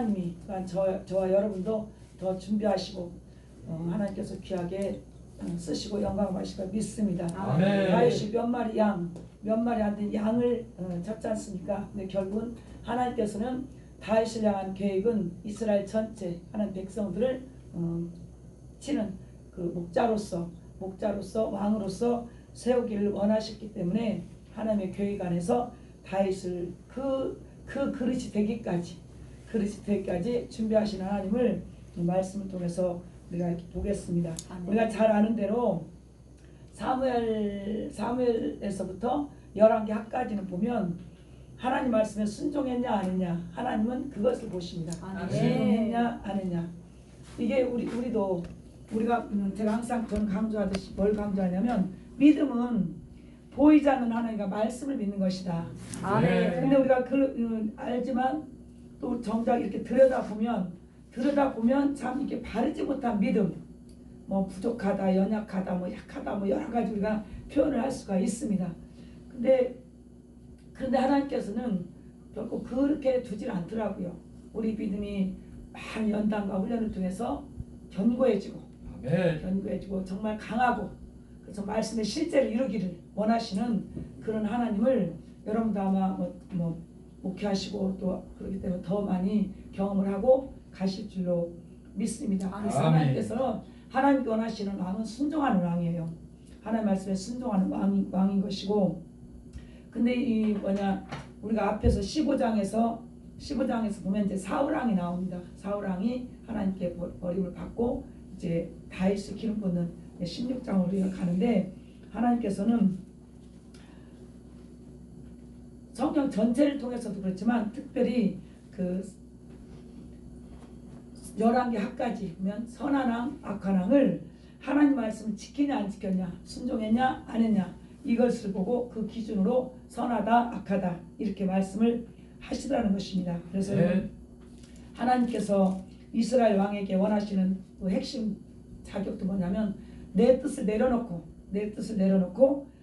하나님이 저와 여러분도 더 준비하시고 하나님께서 귀하게 쓰시고 영광 받으시고 믿습니다. 다윗이 몇 마리 안 된 양을 잡지 않습니까? 근데 결국은 하나님께서는 다윗을 향한 계획은 이스라엘 전체 하나님 백성들을 치는 그 목자로서 왕으로서 세우기를 원하셨기 때문에 하나님의 계획 안에서 다윗을 그 그릇이 되기까지 준비하신 하나님을 말씀을 통해서 우리가 이렇게 보겠습니다. 우리가 잘 아는 대로 사무엘에서부터 열왕기 하까지는 보면 하나님 말씀에 순종했냐 안 했냐, 하나님은 그것을 보십니다. 순종했냐 안 했냐. 이게 우리가 제가 항상 저는 강조하듯이 뭘 강조하냐면, 믿음은 보이지 않는 하나님과 말씀을 믿는 것이다. 근데 우리가 알지만 또 정작 이렇게 들여다보면 참 이렇게 바르지 못한 믿음, 뭐 부족하다, 연약하다, 뭐 약하다, 뭐 여러 가지 우리가 표현을 할 수가 있습니다. 그런데 하나님께서는 결코 그렇게 두질 않더라고요. 우리 믿음이 많은 연단과 훈련을 통해서 견고해지고 정말 강하고, 그래서 말씀의 실제를 이루기를 원하시는 그런 하나님을 여러분도 아마 목회하시고 또 그렇기 때문에 더 많이 경험을 하고 가실 줄로 믿습니다. 그래서 하나님께서는 하나님께 원하시는 왕은 순종하는 왕이에요. 하나님 말씀에 순종하는 왕인 것이고, 근데 우리가 앞에서 15장에서 보면 이제 사울왕이 나옵니다. 사울왕이 하나님께 버림을 받고 이제 다윗을 기름 붓는 16장으로 우리가 가는데, 하나님께서는 성경 전체를 통해서도 그렇지만 특별히 그 열왕기 하까지 보면 선한 왕, 악한 왕을 하나님 말씀을 지키냐 안 지켰냐, 순종했냐 안 했냐, 이것을 보고 그 기준으로 선하다 악하다 이렇게 말씀을 하시더라는 것입니다. 그래서 하나님께서 이스라엘 왕에게 원하시는 그 핵심 자격도 뭐냐면 내 뜻을 내려놓고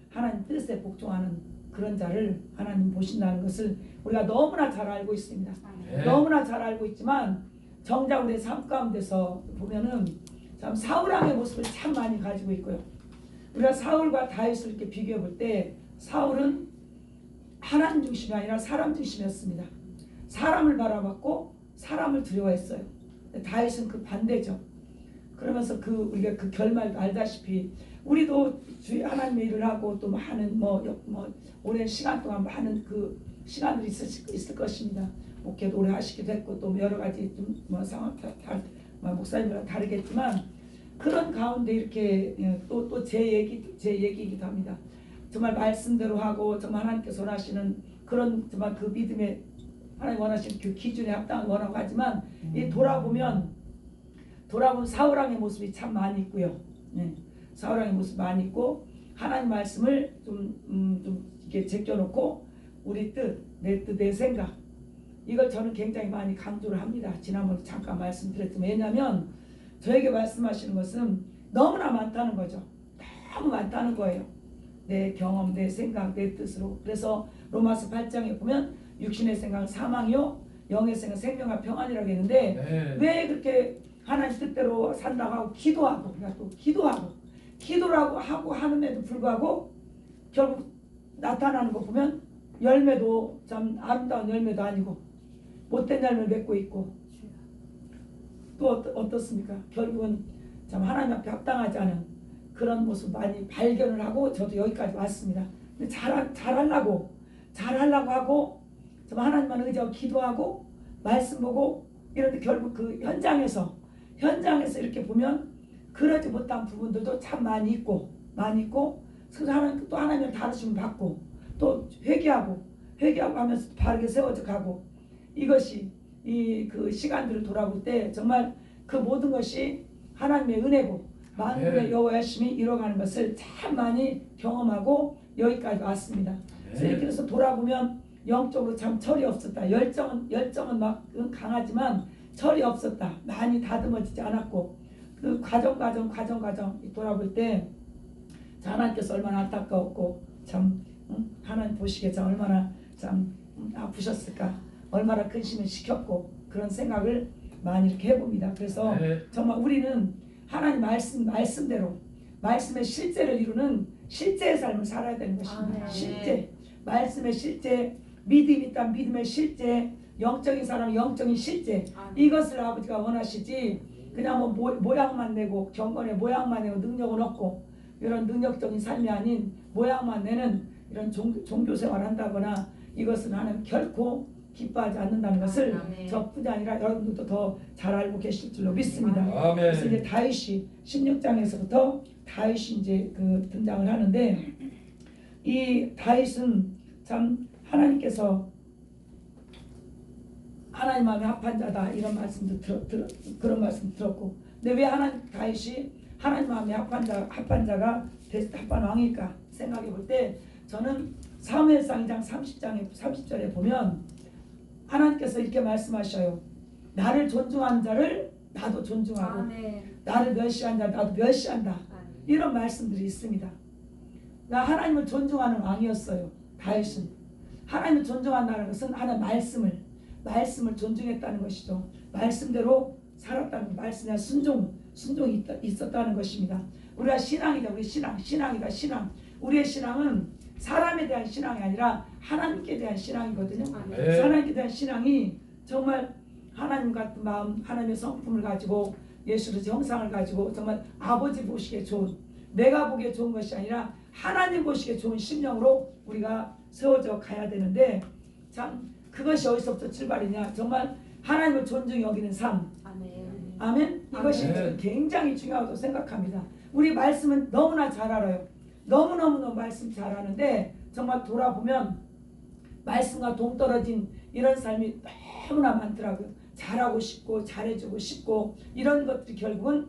하나님 뜻에 복종하는 그런 자를 하나님 보신다는 것을 우리가 너무나 잘 알고 있습니다. 너무나 잘 알고 있지만 정작 우리의 삶 가운데서 보면은 참 사울왕의 모습을 참 많이 가지고 있고요. 우리가 사울과 다윗을 이렇게 비교해 볼 때 사울은 하나님 중심이 아니라 사람 중심이었습니다. 사람을 바라봤고 사람을 두려워했어요. 다윗은 그 반대죠. 그러면서 우리가 그 결말도 알다시피 우리도 주의 하나님의 일을 하고 또 많은 오랜 시간 동안 많은 그 시간들이 있을 것입니다. 목회도 오래 하시기도 했고 또 여러 가지 상황 목사님들과 다르겠지만 그런 가운데 이렇게 또 제 얘기이기도 합니다. 정말 말씀대로 하고 정말 하나님께서 원하시는 그런 정말 그 믿음의 하나님 원하시는 그 기준에 합당한 거라고 하지만 이 돌아보면 사울왕의 모습이 참 많이 있고요. 사울왕의 모습 많이 있고 하나님 말씀을 좀 이렇게 제껴놓고 우리 뜻, 내 뜻, 내 생각, 이걸 저는 굉장히 많이 강조를 합니다. 지난번에 잠깐 말씀드렸지만, 왜냐하면 저에게 말씀하시는 것은 너무나 많다는 거죠. 너무 많다는 거예요. 내 경험, 내 생각, 내 뜻으로. 그래서 로마서 8장에 보면 육신의 생각은 사망이요 영의 생각은 생명과 평안이라고 했는데 왜 그렇게 하나님 뜻대로 산다고 하고 기도하고 기도라고 하고 하는데도 불구하고 결국 나타나는 거 보면 열매도 참 아름다운 열매도 아니고 못된 열매를 맺고 있고, 또 어떻습니까? 결국은 참 하나님 앞에 합당하지 않은 그런 모습 많이 발견을 하고 저도 여기까지 왔습니다. 근데 잘하려고 하고 좀 하나님만 의지하고 기도하고 말씀 보고 이런데 결국 그 현장에서 이렇게 보면 그러지 못한 부분들도 참 많이 있고 그래서 하나님 또 하나님을 다루심을 받고 또 회개하고 하면서 바르게 세워져 가고, 이것이 그 시간들을 돌아볼 때 정말 그 모든 것이 하나님의 은혜고 만군의 여호와의 하심이 이뤄가는 것을 참 많이 경험하고 여기까지 왔습니다. 그래서 이렇게 해서 돌아보면 영적으로 참 철이 없었다. 열정은 막 강하지만 철이 없었다. 많이 다듬어지지 않았고, 그 과정 돌아볼 때 하나님께서 얼마나 안타까웠고 참 하나님 보시기에 참 얼마나 참 아프셨을까, 얼마나 근심을 시켰고 그런 생각을 많이 이렇게 해봅니다. 그래서 정말 우리는 하나님 말씀대로 말씀의 실제를 이루는 실제의 삶을 살아야 되는 것입니다. 실제 말씀의 실제, 믿음이 있다면 믿음의 실제, 영적인 사람은 영적인 실제, 이것을 아버지가 원하시지 그냥 뭐 모양만 내고 경건의 모양만 내고 능력은 없고 이런 능력적인 삶이 아닌 모양만 내는 이런 종교 생활을 한다거나 이것은 하나님 결코 기뻐하지 않는다는 것을 저뿐이 아니라 여러분들도 더 잘 알고 계실 줄로 믿습니다. 그래서 이제 다윗이 16장에서부터 다윗이 이제 그 등장을 하는데, 이 다윗은 참 하나님께서 하나님 마음에 합한 자다 이런 말씀도 그런 말씀 들었고, 근데 왜 다윗이 하나님 마음에 합한 자가 합한 왕일까 생각해 볼 때, 저는 사무엘상 2장 30절에 보면 하나님께서 이렇게 말씀하셔요. 나를 존중하는 자를 나도 존중하고 나를 멸시한 자 나도 멸시한다. 이런 말씀들이 있습니다. 나 하나님을 존중하는 왕이었어요. 다윗은 하나님을 존중한다는 것은 하나님 말씀을 존중했다는 것이죠. 말씀대로 살았다는, 말씀에 순종이 있었다는 것입니다. 우리가 신앙이다. 우리 신앙이다. 우리의 신앙은 사람에 대한 신앙이 아니라 하나님께 대한 신앙이거든요. 하나님께 대한 신앙이 정말 하나님 같은 마음, 하나님의 성품을 가지고 예수의 형상을 가지고 정말 아버지 보시기에 좋은, 내가 보기에 좋은 것이 아니라 하나님 보시기에 좋은 심령으로 우리가 세워져 가야 되는데, 참 그것이 어디서부터 출발이냐, 정말 하나님을 존중히 여기는 삶. 아멘. 이것이 굉장히 중요하다고 생각합니다. 우리 말씀은 너무나 잘 알아요. 너무너무 말씀 잘 아는데 정말 돌아보면 말씀과 동떨어진 이런 삶이 너무나 많더라고요. 잘하고 싶고 잘해주고 싶고 이런 것들이 결국은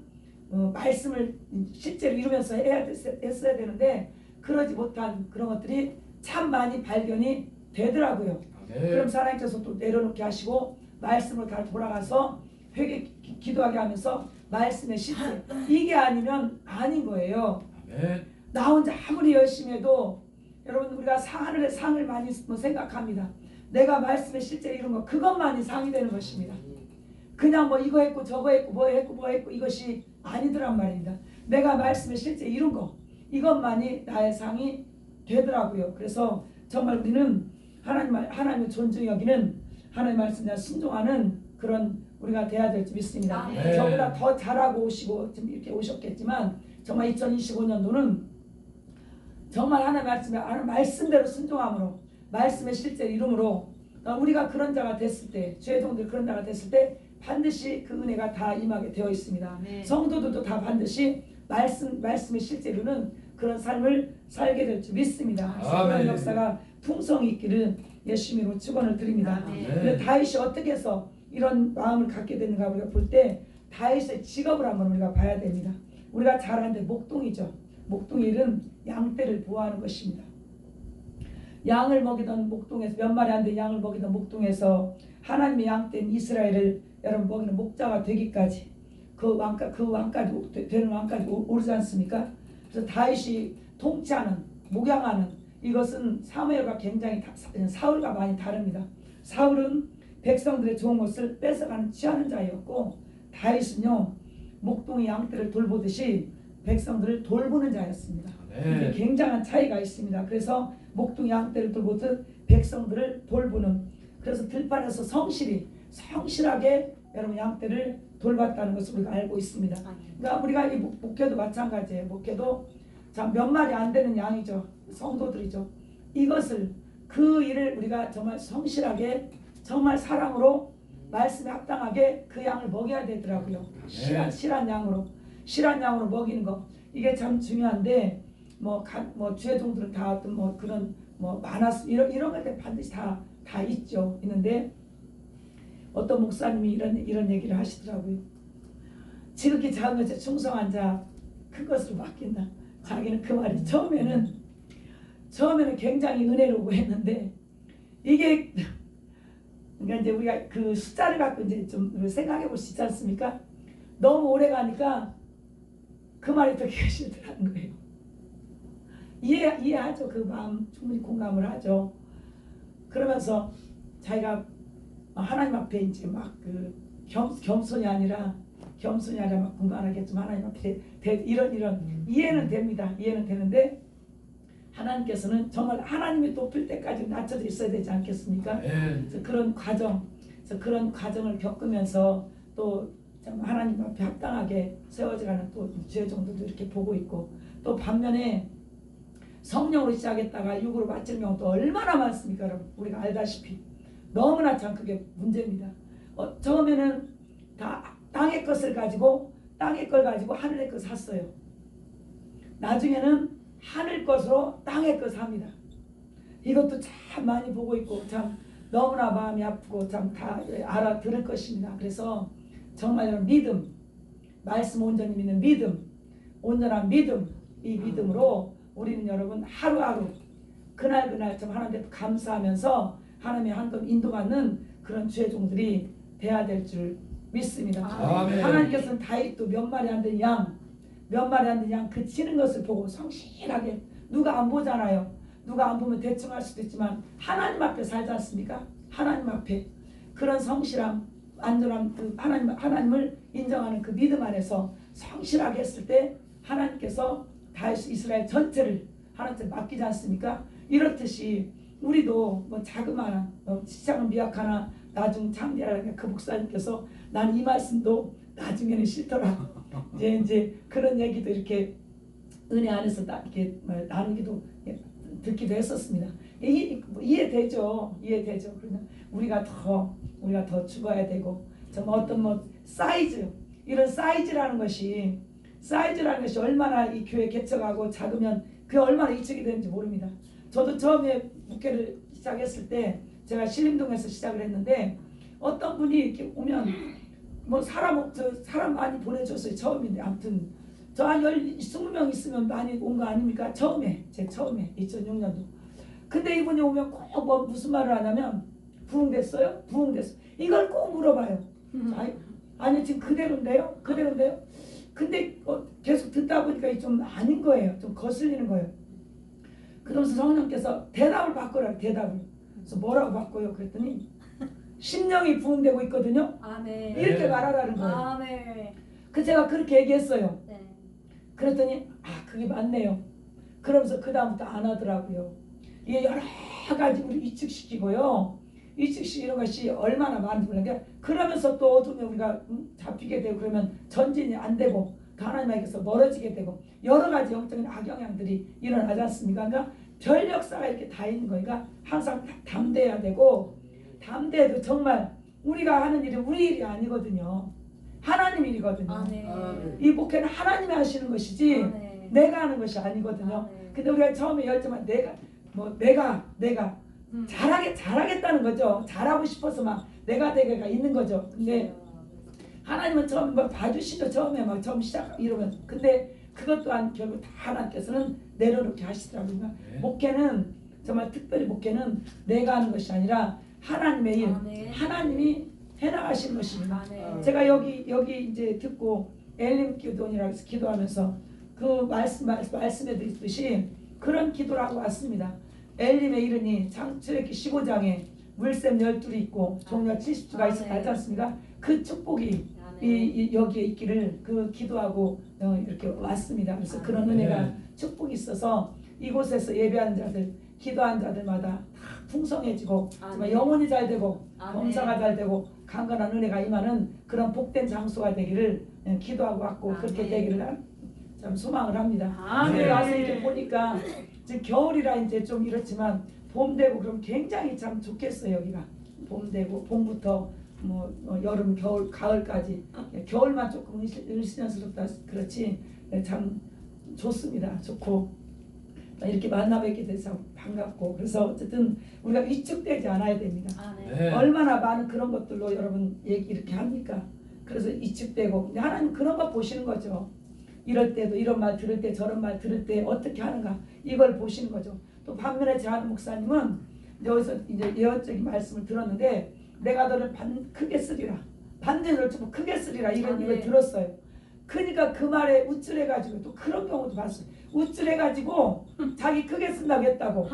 말씀을 실제로 이루면서 했어야 되는데 그러지 못한 그런 것들이 참 많이 발견이 되더라고요. 그럼 하나님께서 또 내려놓게 하시고 말씀으로 다 돌아가서 회개 기도하게 하면서 말씀의 실제, 이게 아니면 아닌 거예요. 나 혼자 아무리 열심히 해도 여러분, 우리가 하늘의 상을 많이 생각합니다. 내가 말씀의 실제 이룬 거, 그것만이 상이 되는 것입니다. 그냥 뭐 이거 했고 저거 했고 뭐 했고 이것이 아니더란 말입니다. 내가 말씀의 실제 이룬 거, 이것만이 나의 상이 되더라고요. 그래서 정말 우리는 하나님을 존중히 여기는, 하나님 말씀에 순종하는 그런 우리가 돼야 될 줄 믿습니다. 저보다 더 잘하고 오시고 지금 이렇게 오셨겠지만 정말 2025년도는 정말 하나님 말씀대로 순종함으로, 말씀의 실제 이름으로 우리가 그런 자가 됐을 때, 죄종들 그런 자가 됐을 때 반드시 그 은혜가 다 임하게 되어 있습니다. 성도들도 다 반드시 말씀의 실제로는 그런 삶을 살게 될 줄 믿습니다. 그런 역사가 풍성히 있기를 예수님으로 축원을 드립니다. 근데 다윗이 어떻게 해서 이런 마음을 갖게 되는가 우리가 볼 때, 다윗의 직업을 한번 우리가 봐야 됩니다. 우리가 잘 아는데 목동이죠. 목동의 일은 양떼를 보호하는 것입니다. 양을 먹이던 목동에서, 몇 마리 안 된 양을 먹이던 목동에서 하나님의 양떼인 이스라엘을 여러분 먹이는 목자가 되기까지 그 왕까지 되는 왕까지 오르지 않습니까? 그래서 다윗이 통치하는, 목양하는, 이것은 사무엘과 굉장히 사울과 많이 다릅니다. 사울은 백성들의 좋은 것을 뺏어가는 취하는 자였고, 다윗은요 목동의 양떼를 돌보듯이 백성들을 돌보는 자였습니다. 이게 굉장한 차이가 있습니다. 그래서 목동 양떼를 돌보듯 백성들을 돌보는, 그래서 들판에서 성실하게 여러분 양떼를 돌봤다는 것을 우리가 알고 있습니다. 그러니까 우리가 이 목회도 마찬가지예요. 목회도 몇 마리 안 되는 양이죠. 성도들이죠. 그 일을 우리가 정말 성실하게, 정말 사랑으로, 말씀에 합당하게 그 양을 먹여야 되더라고요. 실한 양으로 먹이는 거, 이게 참 중요한데, 뭐 주의종들은 다 어떤 뭐 그런 뭐 많았 이런 것들 반드시 다 있는데, 어떤 목사님이 이런 얘기를 하시더라고요. 지극히 작은 것에 충성한 자 큰 것으로 맡긴다. 자기는 그 말이 처음에는 굉장히 은혜로고 했는데, 이게 그러니까 이제 우리가 그 숫자를 갖고 이제 좀 생각해 볼 수 있지 않습니까? 너무 오래 가니까 그 말이 더 싫더라는 거예요. 이해하죠. 그 마음 충분히 공감을 하죠. 그러면서 자기가 하나님 앞에 이제 막 그 겸손이 아니라 막 분간하겠지만 하나님 앞에 이런 이해는 됩니다. 이해는 되는데 하나님께서는 정말 하나님이 높일 때까지 낮춰져 있어야 되지 않겠습니까? 그래서 그런 과정을 겪으면서 또 하나님 앞에 합당하게 세워져가는 또 죄 정도도 이렇게 보고 있고, 또 반면에 성령으로 시작했다가 육으로 마치는 경우도 얼마나 많습니까, 여러분? 우리가 알다시피 너무나 참 그게 문제입니다. 처음에는 다 땅의 걸 가지고 하늘의 것을 샀어요. 나중에는 하늘 것으로 땅의 것을 삽니다. 이것도 참 많이 보고 있고 참 너무나 마음이 아프고 참 다 알아들을 것입니다. 그래서 정말 여러분 믿음, 말씀 온전히 믿는 믿음, 온전한 믿음, 이 믿음으로 우리는 여러분 하루하루 그날 참 하나님께 감사하면서 하나님의 한껏 인도받는 그런 죄종들이 돼야 될 줄 믿습니다. 아멘. 하나님께서는 다윗도 몇 마리 안 된 양 그 치는 것을 보고 성실하게, 누가 안 보잖아요. 누가 안 보면 대충 할 수도 있지만 하나님 앞에 살지 않습니까? 하나님 앞에 그런 성실함, 안전함, 그 하나님을 인정하는 그 믿음 안에서 성실하게 했을 때 하나님께서 다윗 이스라엘 전체를 하나님께 맡기지 않습니까? 이렇듯이 우리도 뭐 자그마한 시작은 미약하나 나중 창대하라, 그 목사님께서 나는 이 말씀도 나중에는 싫더라. 이제 그런 얘기도 이렇게 은혜 안에서 이렇게 나누기도 듣기도 했었습니다. 이해되죠. 그러면 우리가 더 죽어야 되고, 어떤 이런 사이즈라는 것이 얼마나 이 교회 개척하고 작으면 그게 얼마나 이축이 되는지 모릅니다. 저도 처음에 목회를 시작했을 때 제가 신림동에서 시작을 했는데 어떤 분이 이렇게 오면 뭐 사람 많이 보내줬어요. 처음인데 아무튼 저 한 20명 있으면 많이 온 거 아닙니까? 처음에 2006년도. 근데 이분이 오면 꼭 뭐 무슨 말을 하냐면 부흥됐어요? 부흥됐어. 이걸 꼭 물어봐요. 아니 지금 그대로인데요? 근데 계속 듣다 보니까 좀 아닌 거예요. 좀 거슬리는 거예요. 그러면서 성령께서 대답을 바꾸라고, 대답을. 그래서 뭐라고 바꿔요? 그랬더니 심령이 부흥되고 있거든요. 아멘. 이렇게 말하라는 거예요. 아멘. 그 제가 그렇게 얘기했어요. 네. 그랬더니 그게 맞네요. 그러면서 그 다음부터 안 하더라고요. 이게 여러 가지 우리 이축시키고요. 이런 것이 얼마나 많은지 몰라요. 그러면서 또 어두우면 우리가 잡히게 되고, 그러면 전진이 안 되고 하나님에게서 멀어지게 되고 여러 가지 영적인 악영향들이 일어나지 않습니까? 그러니까 별 역사가 이렇게 다 있는 거니까 항상 담대해야 되고, 담대해도 정말 우리가 하는 일이 우리 일이 아니거든요. 하나님 일이거든요. 아멘. 이 목회는 하나님이 하시는 것이지 아멘. 내가 하는 것이 아니거든요. 아멘. 근데 우리가 처음에 열정만 내가 잘하겠다는 거죠. 잘하고 싶어서 막 내가 되게가 있는 거죠. 근데 하나님은 처음 봐주시죠. 처음 시작 이러면. 근데 그것 또한 결국 다 하나님께서는 내려놓게 하시더라고요. 네. 목회는 정말 특별히 목회는 내가 하는 것이 아니라 하나님의 일, 아멘. 하나님이 해나가시는 것입니다. 아멘. 제가 여기 이제 듣고 엘림 기도원이라고 해서 기도하면서 그 말씀해 드렸듯이 그런 기도를 하고 왔습니다. 엘림에 이르니 창출했기 15장에 물샘 12이 있고 종려 70주가 있어 알지 않습니까? 그 축복이 여기에 있기를 그 기도하고 이렇게 왔습니다. 그래서 그런 은혜가 축복이 있어서 이곳에서 예배하는 자들, 기도하는 자들마다 다 풍성해지고 정말 영혼이 잘 되고 범사가 잘 되고 강건한 은혜가 임하는 그런 복된 장소가 되기를 기도하고 왔고 그렇게 되기를 참 소망을 합니다. 아멘. 와서 이렇게 보니까 지금 겨울이라 이제 좀 이렇지만 봄 되고 그럼 굉장히 참 좋겠어요. 여기가 봄 되고 봄부터 뭐 여름, 겨울, 가을까지 겨울만 조금 을씨년스럽다 그렇지 참 좋습니다. 좋고 이렇게 만나 뵙게 돼서 반갑고 그래서 어쨌든 우리가 위축되지 않아야 됩니다. 아멘. 네. 얼마나 많은 그런 것들로 여러분 얘기 이렇게 합니까? 그래서 위축되고 근데 하나님 그런 거 보시는 거죠. 이럴 때도 이런 말 들을 때 저런 말 들을 때 어떻게 하는가 이걸 보시는 거죠. 또 반면에 제 아는 목사님은 여기서 이제 예언적인 말씀을 들었는데 내가 너를 크게 쓰리라. 반드시 너를 좀 크게 쓰리라 이런 얘기를 들었어요. 그러니까 그 말에 우쭐해가지고 또 그런 경우도 봤어요. 우쭐해가지고 자기 크게 쓴다고 했다고.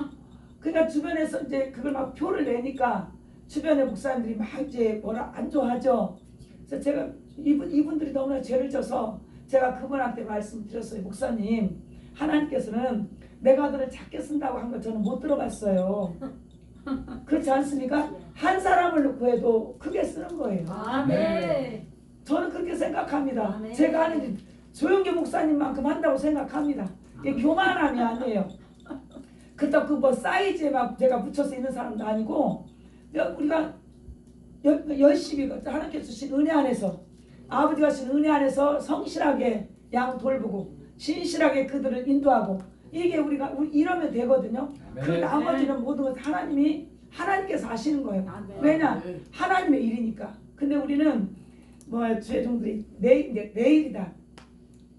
그러니까 주변에서 이제 그걸 막 표를 내니까 주변의 목사님들이 막 이제 뭐라 안 좋아하죠. 그래서 제가 이분들이 너무나 죄를 져서 제가 그분한테 말씀드렸어요. 목사님, 하나님께서는 메가드를 작게 쓴다고 한 거 저는 못 들어봤어요. 그렇지 않습니까? 한 사람을 놓고 해도 크게 쓰는 거예요. 아멘. 저는 그렇게 생각합니다. 아멘. 제가 하는 일 조용기 목사님만큼 한다고 생각합니다. 이게 교만함이 아니에요. 그렇다고 그 뭐 사이즈에 막 제가 붙여서 있는 사람도 아니고, 우리가 열심히 하나님께서 주신 은혜 안에서, 아버지가 주신 은혜 안에서 성실하게 양 돌보고 신실하게 그들을 인도하고, 이게 우리가 이러면 되거든요. 그 나머지는 모든 것 하나님께서 하시는 거예요. 아멘. 왜냐? 하나님의 일이니까. 근데 우리는 뭐 죄종들이 내일이다,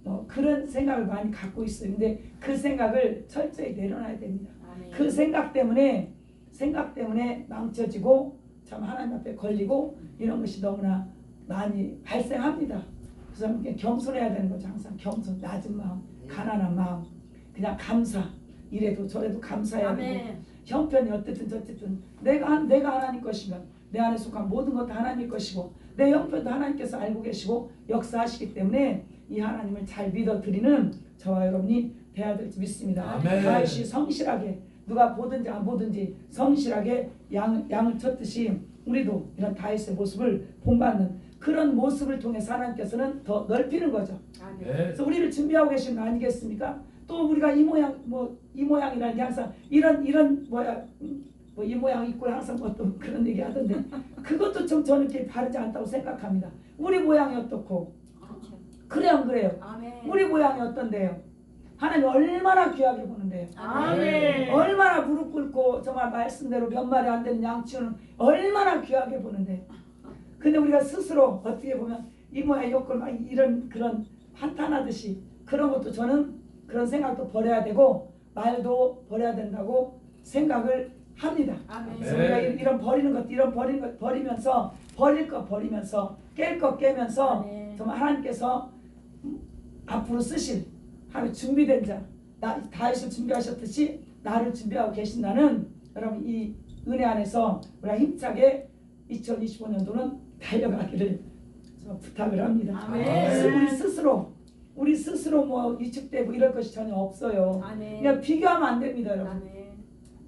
뭐 그런 생각을 많이 갖고 있어요. 근데 그 생각을 철저히 내려놔야 됩니다. 아멘. 그 생각 때문에 망쳐지고 참 하나님 앞에 걸리고 이런 것이 너무나 많이 발생합니다. 그래서 함께 겸손해야 되는 거죠. 항상 겸손, 낮은 마음, 가난한 마음, 그냥 감사, 이래도 저래도 감사해야 되고, 아멘. 형편이 어쨌든 저쨌든 내가 하나님 것이면 내 안에 속한 모든 것도 하나님 것이고, 내 형편도 하나님께서 알고 계시고 역사하시기 때문에 이 하나님을 잘 믿어드리는 저와 여러분이 돼야 될지 믿습니다. 아멘. 다윗이 성실하게, 누가 보든지 안 보든지 성실하게 양을 쳤듯이 우리도 이런 다윗의 모습을 본받는 그런 모습을 통해서 하나님께서는 더 넓히는 거죠. 아멘. 그래서 우리를 준비하고 계신 거 아니겠습니까? 또 우리가 이 모양이라는 게 항상 이런 이 모양 있고 항상 뭐 또 그런 얘기 하던데, 그것도 좀 저는 이렇게 바르지 않다고 생각합니다. 우리 모양이 어떻고, 그렇죠. 그래 안 그래요? 아멘. 우리 모양이 어떤데요? 하나님 얼마나 귀하게 보는데요. 아멘. 얼마나 무릎 꿇고 정말 말씀대로 몇 마리 안 되는 양치는 얼마나 귀하게 보는데, 근데 우리가 스스로 어떻게 보면 이 모양 욕을 막 이런 그런 한탄하듯이 그런 것도 저는 그런 생각도 버려야 되고 말도 버려야 된다고 생각을 합니다. 아멘. 그래서 우리가 이런 버리는 것 버리면서 버릴 것 버리면서 깰 것 깨면서 아멘. 정말 하나님께서 앞으로 쓰실 하나님 준비된 자, 다윗을 준비하셨듯이 나를 준비하고 계신다는 여러분 이 은혜 안에서 우리가 힘차게 2025년도는 달려가기를 부탁을 합니다. 아멘. 우리 스스로 뭐 위축되고 이럴 것이 전혀 없어요. 아멘. 그냥 비교하면 안 됩니다, 여러분. 아멘.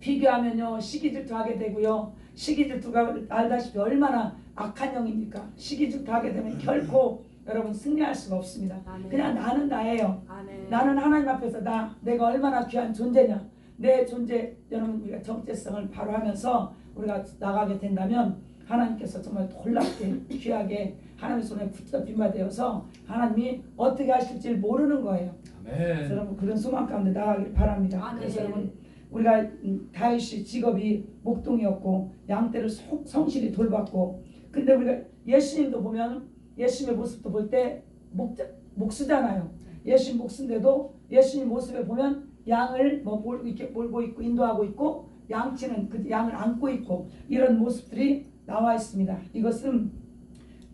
비교하면요 시기질투하게 되고요. 시기질투가 알다시피 얼마나 악한 영입니까? 시기질투하게 되면 결코 여러분 승리할 수가 없습니다. 아멘. 그냥 나는 나예요. 아멘. 나는 하나님 앞에서 내가 얼마나 귀한 존재냐. 내 존재, 여러분 우리가 정체성을 바로 하면서 우리가 나가게 된다면 하나님께서 정말 놀랍게 귀하게 하나님의 손에 붙잡힌 바 되어서 하나님이 어떻게 하실지 모르는 거예요. 그래서 여러분 그런 소망 가운데 나가길 바랍니다. 아멘. 그래서 여러분 우리가 다윗이 직업이 목동이었고 양떼를 성실히 돌봤고, 근데 우리가 예수님도 보면 예수님의 모습도 볼 때 목수잖아요. 예수님 목수인데도 예수님 모습에 보면 양을 이렇게 몰고 있고 인도하고 있고 양치는 그 양을 안고 있고 이런 모습들이 나와 있습니다. 이것은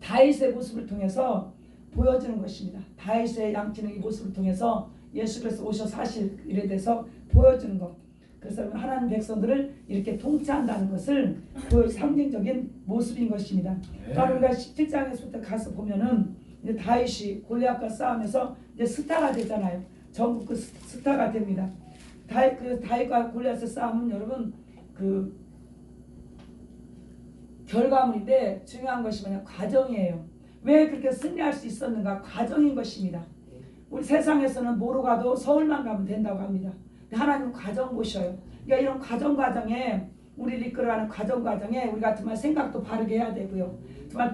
다윗의 모습을 통해서 보여지는 것입니다. 다윗의 양치는 이 모습을 통해서 예수께서 오셔서 사실 일에 대해서 보여주는 것. 그래서 하나님 백성들을 이렇게 통치한다는 것을 그 상징적인 모습인 것입니다. 그러니까 우리가 17장에서부터 가서 보면은 이제 다윗이 골리앗과 싸움에서 이제 스타가 되잖아요. 전국 그 스타가 됩니다. 다윗과 골리앗의 싸움은 여러분 그 결과물인데 중요한 것이 뭐냐 과정이에요. 왜 그렇게 승리할 수 있었는가? 과정인 것입니다. 우리 세상에서는 뭐로 가도 서울만 가면 된다고 합니다. 하나님은 과정 보셔요. 그러니까 이런 과정에 우리를 이끌어가는 과정에 우리가 정말 생각도 바르게 해야 되고요. 정말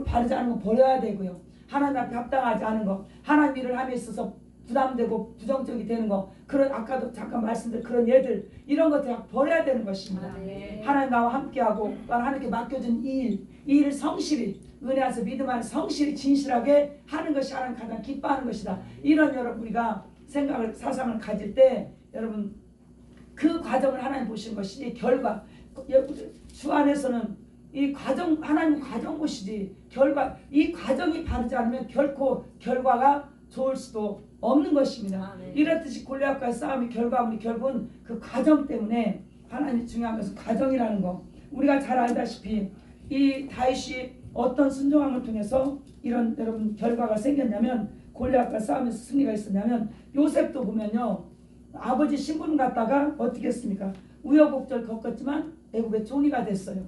바르지 않은 거 버려야 되고요. 하나님 앞에 합당하지 않은 거, 하나님 일을 함에 있어서 부담되고 부정적이 되는 거, 그런 아까도 잠깐 말씀드린 그런 예들 이런 것들 버려야 되는 것입니다. 아멘. 하나님 나와 함께하고 하나님께 맡겨준 이 일을 성실히 은혜 안에서 믿음 안에서 성실히 진실하게 하는 것이 하나님 가장 기뻐하는 것이다. 이런 여러분 우리가 사상을 가질 때 여러분 그 과정을 하나님 보시는 것이 결과. 주 안에서는 이 과정 하나님 과정 보시지 이 과정이 바르지 않으면 결코 결과가 좋을 수도 없는 것입니다. 아멘. 이렇듯이 골리앗과의 싸움의 결과물이 결국은 그 과정 때문에 하나님이 중요한 것은 과정이라는 거. 우리가 잘 알다시피 이 다윗이 어떤 순종함을 통해서 이런 여러분 결과가 생겼냐면 골리앗과 싸움에서 승리가 있었냐면 요셉도 보면요 아버지 심부름 갔다가 어떻게 했습니까? 우여곡절 겪었지만 애굽의 총리가 됐어요.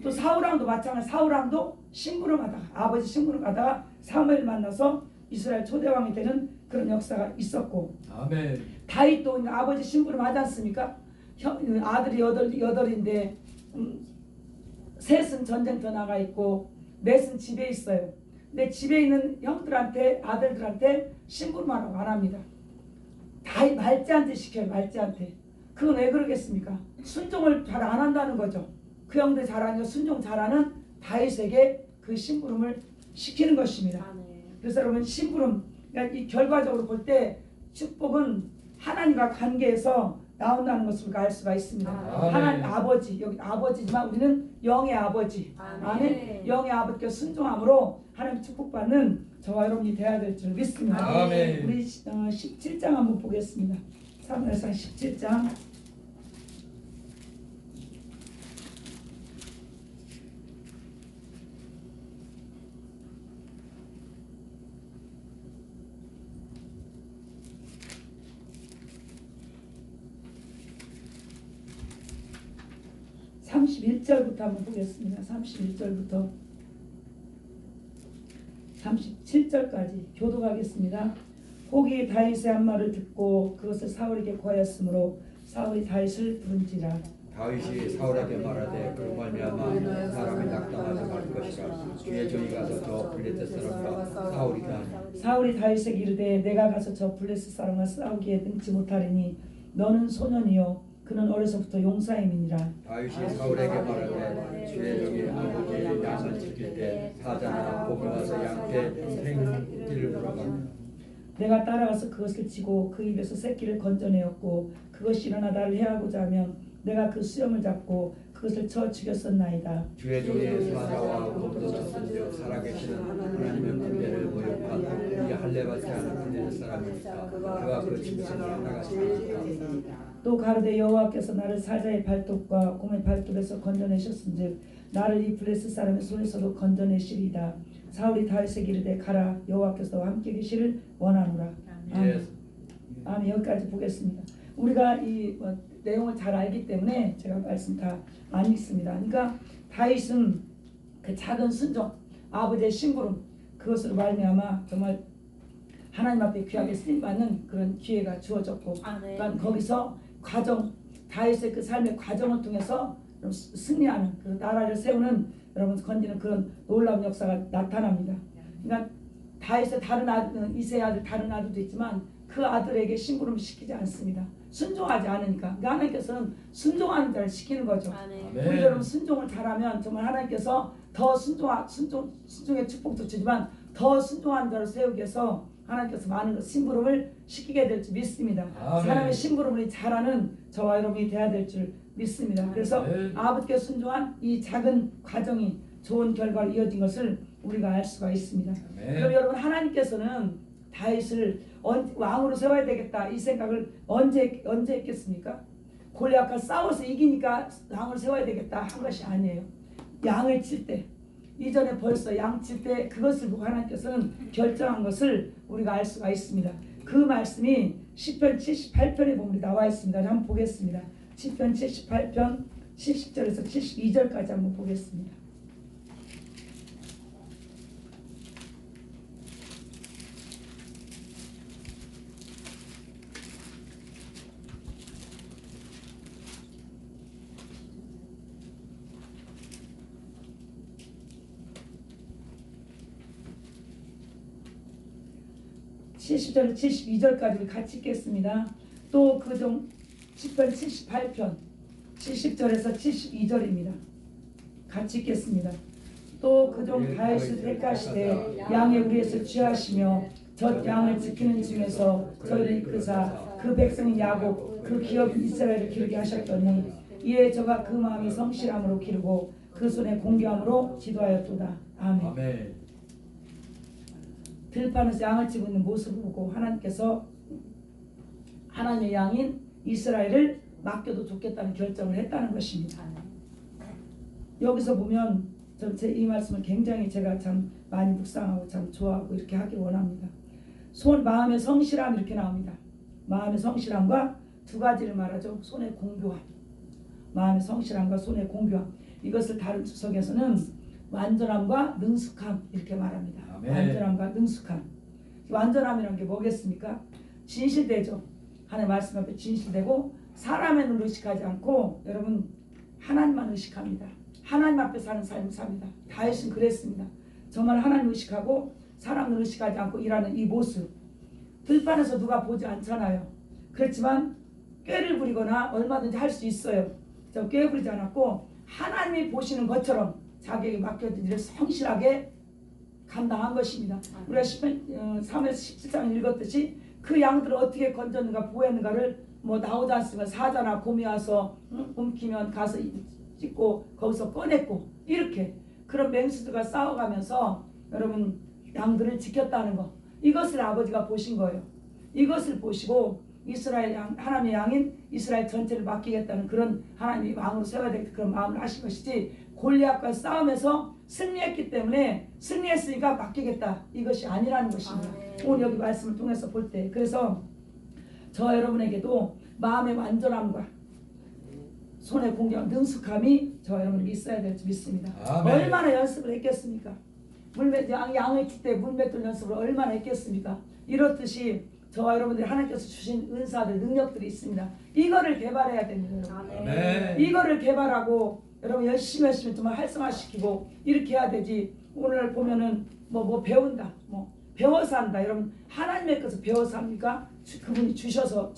또 사울왕도 마찬가지. 사울왕도 심부름하다가 아버지 심부름하다가 사무엘 만나서 이스라엘 초대왕이 되는 그런 역사가 있었고 아멘. 다윗도 아버지 심부름 하지 않습니까? 아들이 여덟인데 셋은 전쟁터 나가 있고 넷은 집에 있어요. 근데 집에 있는 형들한테 아들들한테 심부름하라고 안 합니다. 다윗 말지한테 시켜요. 말지한테. 그건 왜 그러겠습니까? 순종을 잘 안 한다는 거죠. 그 형들 잘하니까 순종 잘하는 다윗에게 그 심부름을 시키는 것입니다. 그래서 여러분 심부름 그러니까 이 결과적으로 볼 때 축복은 하나님과 관계에서 나온다는 것을 우리가 알 수가 있습니다. 하나님 아버지 여기 아버지지만 우리는 영의 아버지. 아멘. 영의 아버지께 순종함으로 하나님 축복받는 저와 여러분이 되어야 될 줄 믿습니다. 아멘. 우리 17장 한번 보겠습니다. 사무엘상 17장 31절부터 한번 보겠습니다. 31절부터 37절까지 교독하겠습니다. 혹이 다윗의 한 말을 듣고 그것을 사울에게 고하였으므로 사울이 다윗을 부른지라. 다윗이 사울에게 말하되 그로 말미암아 사람이 낙담하지 말 것이라. 주의 종이 가서 저 블레셋 사람과 싸우리다. 사울이 다윗에게 이르되 내가 가서 저 블레셋 사람과 싸우기에 능치 못하리니 너는 소년이요 그는 어려서부터 용사임이니라. 다윗이 사울에게 말하되 주의 종이 아버지의 양을 지킬 때 사자나 곰이 와서 양떼 생기를 물어가며 내가 따라가서 그것을 치고 그 입에서 새끼를 건져내었고 그것이 일어나 나를 해하고자 하면 내가 그 수염을 잡고 그것을 쳐 죽였었나이다. 주의 종이 사자와 곰도 쳤은즉 살아계시는 하나님의 군대를 모욕한 이 할례받지 않은 군대 사람이니까 그가 그 짐승을 나가지 않았다. 또 가로되 여호와께서 나를 사자의 발톱과 곰의 발톱에서 건져내셨은즉 나를 이 블레셋 사람의 손에서도 건져내시리이다. 사울이 다윗에게 이르되 가라 여호와께서 너와 함께 계시를 원하노라. 아멘. 아멘. 여기까지 보겠습니다. 우리가 이 내용을 잘 알기 때문에 제가 말씀 다 안 읽습니다. 그러니까 다윗은 그 작은 순종, 아버지의 심부름 그것으로 말미암아 정말 하나님 앞에 귀하게 쓰임받는 그런 기회가 주어졌고, 그러니까 거기서 과정, 다윗의 그 삶의 과정을 통해서 승리하는 그 나라를 세우는 여러분 건지는 그런 놀라운 역사가 나타납니다. 그러니까 다윗의 다른 아들, 이세의 아들 다른 아들도 있지만 그 아들에게 심부름 시키지 않습니다. 순종하지 않으니까. 그러니까 하나님께서는 순종하는 자를 시키는 거죠. 우리 여러분 순종을 잘하면 정말 하나님께서 더 순종의 축복도 주지만 더 순종하는 자를 세우기 위해서 하나님께서 많은 심부름을 시키게 될 줄 믿습니다. 아멘. 사람의 심부름을 잘하는 저와 여러분이 되어야 될 줄 믿습니다. 그래서 아버지께 순종한 이 작은 과정이 좋은 결과로 이어진 것을 우리가 알 수가 있습니다. 그럼 여러분 하나님께서는 다윗을 왕으로 세워야 되겠다 이 생각을 언제 했겠습니까? 골리앗과 싸워서 이기니까 왕을 세워야 되겠다 한 것이 아니에요. 양을 칠 때 이전에 벌써 양 칠 때 그것을 보고 하나님께서는 결정한 것을 우리가 알 수가 있습니다. 그 말씀이 시편 78편에 보면 나와 있습니다. 한번 보겠습니다. 시편 78편 70절에서 72절까지 한번 보겠습니다. (70절) 72절까지 우리 같이 읽겠습니다. 또 그중 시편 78편 70절에서 72절입니다. 같이 읽겠습니다. 또 그중 다윗을 택하시되 양의 우리에서 취하시며 젖 양을 지키는 중에서 저희를 이끄사 그 백성인 야곱 그 기업인 이스라엘을 기르게 하셨더니 이에 저가 그 마음이 성실함으로 기르고 그 손에 공경함으로 지도하였도다. 아멘. 아멘. 들판에서 양을 치고 있는 모습을 보고 하나님께서 하나님의 양인 이스라엘을 맡겨도 좋겠다는 결정을 했다는 것입니다. 여기서 보면 제 이 말씀을 굉장히 제가 참 많이 묵상하고 참 좋아하고 이렇게 하길 원합니다. 마음의 성실함 이렇게 나옵니다. 마음의 성실함과 두 가지를 말하죠. 손의 공교함. 마음의 성실함과 손의 공교함. 이것을 다른 주석에서는 완전함과 능숙함 이렇게 말합니다. 아멘. 완전함과 능숙함. 완전함이라는 게 뭐겠습니까? 진실되죠. 하나님 말씀 앞에 진실되고 사람의 눈을 의식하지 않고 여러분 하나님만 의식합니다. 하나님 앞에 사는 삶을 삽니다. 다윗은 그랬습니다. 정말 하나님 의식하고 사람을 의식하지 않고 일하는 이 모습. 들판에서 누가 보지 않잖아요. 그렇지만 꾀를 부리거나 얼마든지 할 수 있어요. 저 꾀 부리지 않았고 하나님이 보시는 것처럼 자기에게 맡겨진 일을 성실하게 감당한 것입니다. 우리가 사무엘서 17장 읽었듯이 그 양들을 어떻게 건졌는가 보호했는가를 뭐 나오지 않으면 사자나 곰이 와서 움키면 가서 찍고 거기서 꺼냈고 이렇게 그런 맹수들과 싸워가면서 여러분 양들을 지켰다는 거 이것을 아버지가 보신 거예요. 이것을 보시고 이스라엘 양 하나님의 양인 이스라엘 전체를 맡기겠다는 그런 하나님이 왕으로 세워야 될 그런 마음을 하신 것이지 골리앗과 싸움에서 승리했기 때문에 승리했으니까 맡기겠다 이것이 아니라는 것입니다. 오늘 여기 말씀을 통해서 볼 때 그래서 저 여러분에게도 마음의 완전함과 손의 공격 능숙함이 저 여러분에게 있어야 될지 믿습니다. 아멘. 얼마나 연습을 했겠습니까? 양을 칠 때 물맷돌 연습을 얼마나 했겠습니까? 이렇듯이 저와 여러분들이 하나님께서 주신 은사들 능력들이 있습니다. 이거를 개발해야 됩니다. 아멘. 이거를 개발하고 여러분 열심히 정말 활성화시키고 이렇게 해야 되지. 오늘 보면은 뭐 배운다 배워서 한다. 여러분 하나님의 것을 배워서 합니까? 그분이 주셔서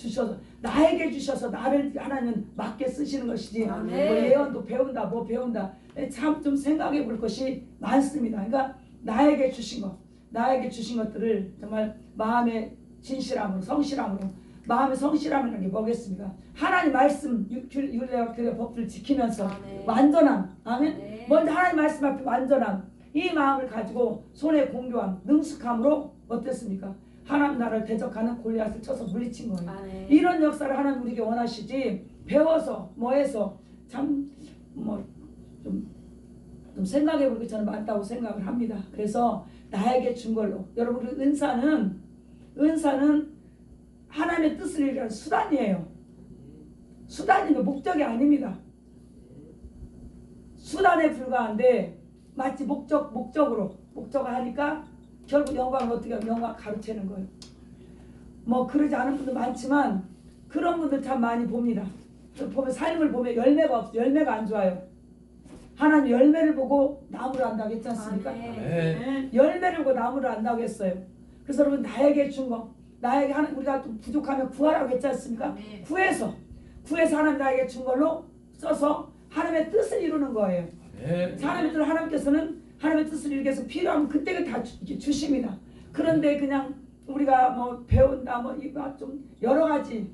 나에게 주셔서 나를 하나님은 맞게 쓰시는 것이지. 뭐 예언도 배운다 배운다 참 좀 생각해 볼 것이 많습니다. 그러니까 나에게 주신 것들을 정말 마음의 진실함으로 성실함으로 마음의 성실함이라는 게 뭐겠습니까? 하나님 말씀 율례와 규례 법들을 지키면서 완전함. 아멘. 먼저 하나님 말씀 앞에 완전함. 이 마음을 가지고 손의 공교함, 능숙함으로 어땠습니까? 하나님 나라를 대적하는 골리앗을 쳐서 물리친 거예요. 이런 역사를 하나님 우리에게 원하시지 배워서 해서 참 좀 생각해 보기 저는 맞다고 생각을 합니다. 그래서 나에게 준 걸로 여러분 그 은사는 하나님의 뜻을 이루는 수단이에요. 수단이면 목적이 아닙니다. 수단에 불과한데 마치 목적을 하니까 결국 영광을 어떻게 하면 영광 가로채는 거예요. 뭐 그러지 않은 분도 많지만 그런 분들 참 많이 봅니다. 보면 삶을 보면 열매가 없어요. 열매가 안 좋아요. 하나님 열매를 보고 나무를 안다고 했지 않습니까? 아멘. 열매를 보고 나무를 안다고 했어요. 그래서 여러분 나에게 준 거 나에게 우리가 좀 부족하면 구하라고 했지 않습니까? 구해서 하나님 나에게 준 걸로 써서 하나님의 뜻을 이루는 거예요. 하나님께서는 하나님의 뜻을 이루기 위해서 필요하면 그때 다 주십니다. 그런데 그냥 우리가 뭐 배운다 좀 여러 가지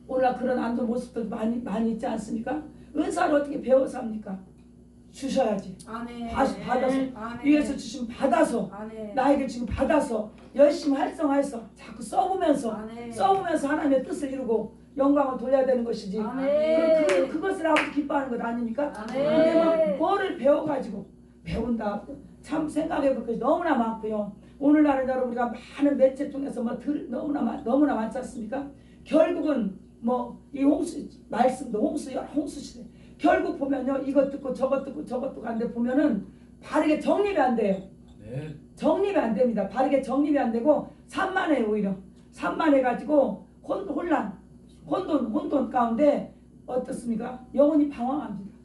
오늘날 그런 안 좋은 모습들 많이 있지 않습니까? 은사를 어떻게 배워서 합니까? 주셔야지. 받아서 위에서 주시면 받아서 나에게 지금 받아서 열심히 활성화해서 자꾸 써보면서 하나님의 뜻을 이루고 영광을 돌려야 되는 것이지. 그것을 아버지 기뻐하는 것 아닙니까? 근데 막 뭐를 배워가지고 배운다. 참 생각해 볼 것이 너무나 많고요. 오늘날은 여러분 우리가 많은 매체 통해서 너무나 많지 않습니까? 결국은 이 말씀도 홍수 시대. 결국 보면요 이것 듣고 저것 듣고 하는데 보면은 바르게 정립이 안 돼요. 정립이 안 됩니다. 바르게 정립이 안 되고 산만해요. 오히려 산만해가지고 혼돈 가운데 어떻습니까? 영혼이 방황합니다.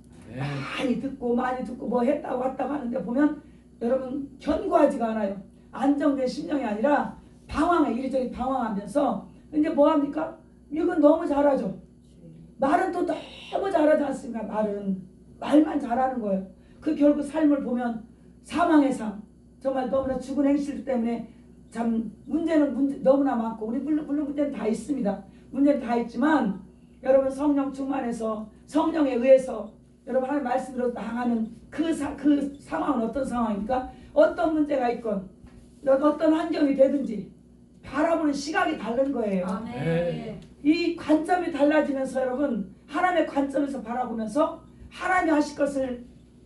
많이 듣고 뭐 했다고 하는데 보면 여러분 견고하지가 않아요. 안정된 심령이 아니라 방황해. 이리저리 방황하면서 이제 뭐합니까? 이건 너무 잘하죠. 말은 또 너무 잘하지 않습니까? 말만 잘하는 거예요. 그 결국 삶을 보면 사망의 삶, 정말 너무나 죽은 행실 때문에 참 문제는 너무나 많고 우리 물론 문제는 다 있습니다. 문제는 다 있지만 여러분 성령 충만해서 성령에 의해서 여러분 하나님 말씀으로 나가는 그 상황은 어떤 상황입니까? 어떤 문제가 있건 어떤 환경이 되든지 바라보는 시각이 다른 거예요. 이 관점이 달라지면서 여러분 하나님의 관점에서 바라보면서 하나님이 하실 것을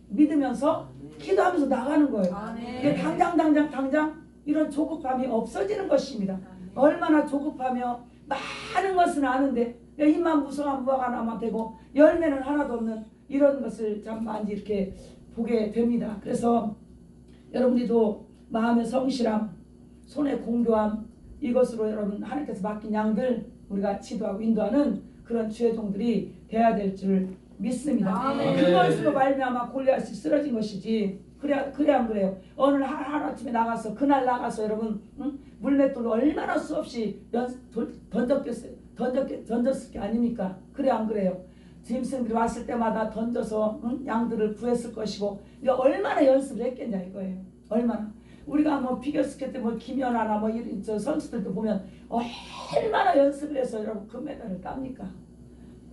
믿으면서 기도하면서 나가는 거예요. 아멘. 이게 당장 이런 조급함이 없어지는 것입니다. 얼마나 조급하며 많은 것은 아는데 입만 무성한 무화과 나만 되고 열매는 하나도 없는 이런 것을 참 많이 이렇게 보게 됩니다. 그래서 여러분들도 마음의 성실함, 손의 공교함, 이것으로 여러분 하나님께서 맡긴 양들 우리가 지도하고 인도하는 그런 주의 종들이 돼야 될 줄 믿습니다. 아멘. 그것으로 말미암아 골리앗이 쓰러진 것이지. 그래 안 그래요? 어느 하루아침에 나가서 그날 나가서 여러분 물맷돌로 얼마나 수없이 던졌을 게 아닙니까? 그래 안 그래요? 짐승들이 왔을 때마다 던져서 양들을 구했을 것이고 이게 얼마나 연습을 했겠냐 이거예요. 얼마나 우리가 뭐 피겨스케이트 뭐 김연아나 뭐 이런 저 선수들도 보면 얼마나 연습을 해서 여러분 금메달을 땁니까?